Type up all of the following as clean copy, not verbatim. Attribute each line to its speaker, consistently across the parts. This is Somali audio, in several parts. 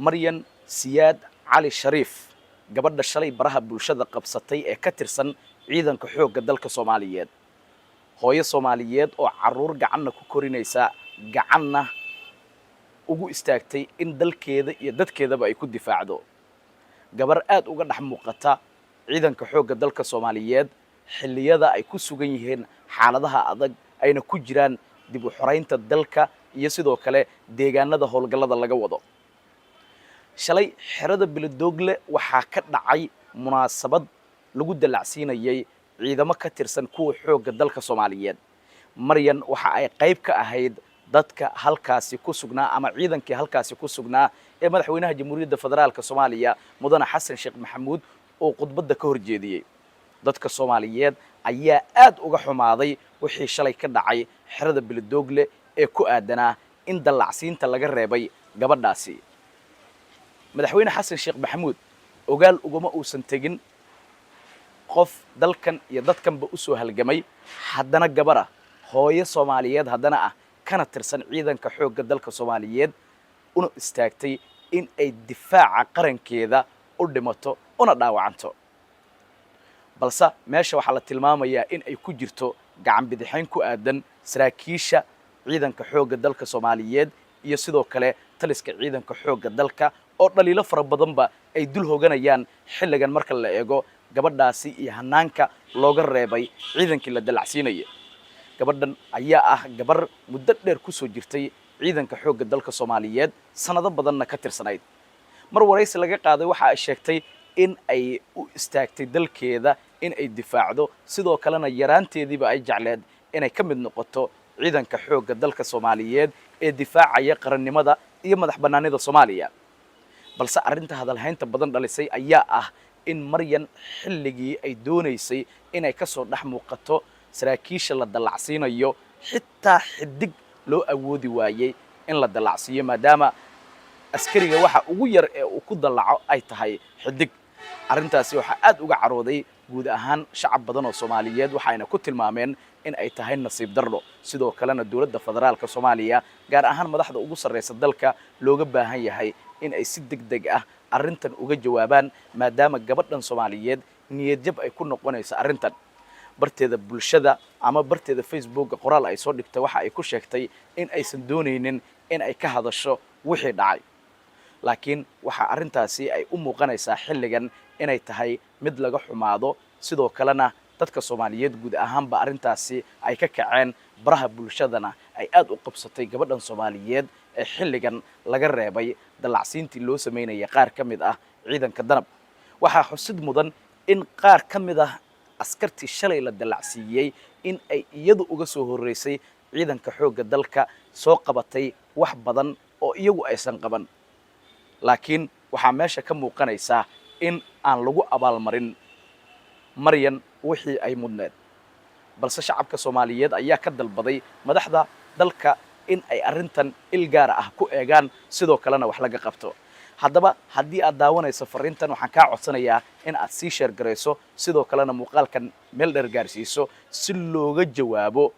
Speaker 1: maryan siyaad cali shariif gabadha shalay baraha bulshada qabsatay ee ka tirsan ciidanka xoogga dalka Soomaaliyeed hooyo Soomaaliyeed oo caruur gacanna ku korinaysa gacanna ugu istaagtay in dalkeeda iyo dadkeedaba ay ku difaacdo gabar aad uga dhex muuqata ciidanka xoogga dalka Soomaaliyeed xilliyada ay ku sugan yihiin xaaladaha adag ayna ku jiraan dib u xoreynta dalka iyo sidoo kale deegaanada howlgallada laga wado shalay xerada Beledoogle waxaa ka dhacay munaasabad lagu dalacsiinayay ciidamo ka tirsan kuwa xoogga dalka Soomaaliyeed maryan waxa ay qayb ka ahayd dadka halkaasi ku sugnaa ama ciidankii halkaasi ku sugnaa ee madaxweynaha Jamhuuriyadda Federaalka Soomaaliya mudane Xasan Sheekh Maxamuud oo khudbadda ka horjeediyay dadka Soomaaliyeed ayaa aad uga xumaaday wixii shalay ka dhacay xerada Beledoogle ee ku aadanaa in dalacsiinta laga reebay gabadhaasi madaxweyne Xasan Sheekh Maxamuud ogaal uguma uusan tagin qof dalkan iyo dadkanba u soo halgamay haddana gabara hooyo Soomaaliyeed haddana ah kana tirsan ciidanka xoogga dalka Soomaaliyeed una istaagtay in ay difaaca qarankeeda u dhimato una dhaawacanto balse meesha waxa la tilmaamayaa in ay ku jirto gacan bidixayn ku aadan saraakiisha ciidanka xoogga dalka Soomaaliyeed iyo sidoo kale taliska ciidanka xoogga dalka oo dhaliilo fara badanba ay dul hoganayaan xilligan marka la eego gabadhaasi iyo hanaanka looga reebay ciidankii la dalacsiinayay gabadhan ayaa ah gabar muddo dheer ku soo jirtay ciidanka xoogga dalka Soomaaliyeed sanado badanna ka tirsanayd mar waraysi laga qaaday waxa ay sheegtay in ay u istaagtay dalkeeda in ay difaacdo sidoo kalena yaraanteediiba ay jecleed inay ka mid noqoto ciidanka xoogga dalka Soomaaliyeed ee difaacaya qarannimada iyo madax bannaanida Soomaaliya balse arrinta hadalhaynta badan dhalisay ayaa ah in maryan xilligii ay doonaysay inay ka soo dhex muuqato saraakiisha la dalacsiinayo xitaa xidig loo awoodi waayay in la dalacsiiyo maadaama askariga waxa ugu yar ee uu ku dalaco ay tahay xidig arrintaasi waxa aad uga carooday guud ahaan shacab badan oo Soomaaliyeed waxayna ku tilmaameen in ay tahay nasiib darro sidoo kalena dawladda federaalka Soomaaliya gaar ahaan madaxda ugu sareysa dalka looga baahan yahay in ay si degdeg ah arrintan uga jawaabaan maadaama gabadhan Soomaaliyeed niyad jab ay ku noqonayso arrintan barteeda bulshada ama barteeda Facebook qoraal ay soo dhigtay waxa ay ku sheegtay in aysan doonaynin in ay ka hadasho wixii dhacay laakiin waxa arrintaasi ay u muuqanaysaa xilligan inay tahay mid laga xumaado sidoo kalena dadka Soomaaliyeed guud ahaanba arrintaasi ay ka kaceen baraha bulshadana ay aad u qabsatay gabadhan Soomaaliyeed ee xilligan laga reebay dalacsiintii loo sameynayay qaar ka mid ah ciidanka danab waxa xusid mudan in qaar ka mid ah askartii shalay la dalacsiiyay in ay iyadu uga soo horeysay ciidanka xoogga dalka soo qabatay wax badan oo iyagu aysan qaban laakiin waxa meesha ka muuqanaysa in aan lagu abaalmarin maryan wixii ay mudneed balse shacabka Soomaaliyeed ayaa ka dalbaday madaxda dalka in ay arrintan il gaar ah ku eegaan sidoo kalena wax laga qabto haddaba haddii aad daawanayso fariintan waxaan ka codsanayaa in aad sii share gareyso sidoo kalena muuqaalkan meel dheer gaarsiiso si looga jawaabo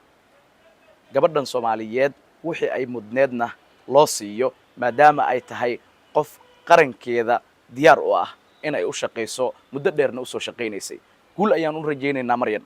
Speaker 1: gabadhan Soomaaliyeed wixii ay mudneedna loo siiyo maadaama ay tahay qof qarankeeda diyaar u ah in ay u shaqeyso muddo dheerna u soo shaqeynaysay guul ayaan u rajaynaynaa maryan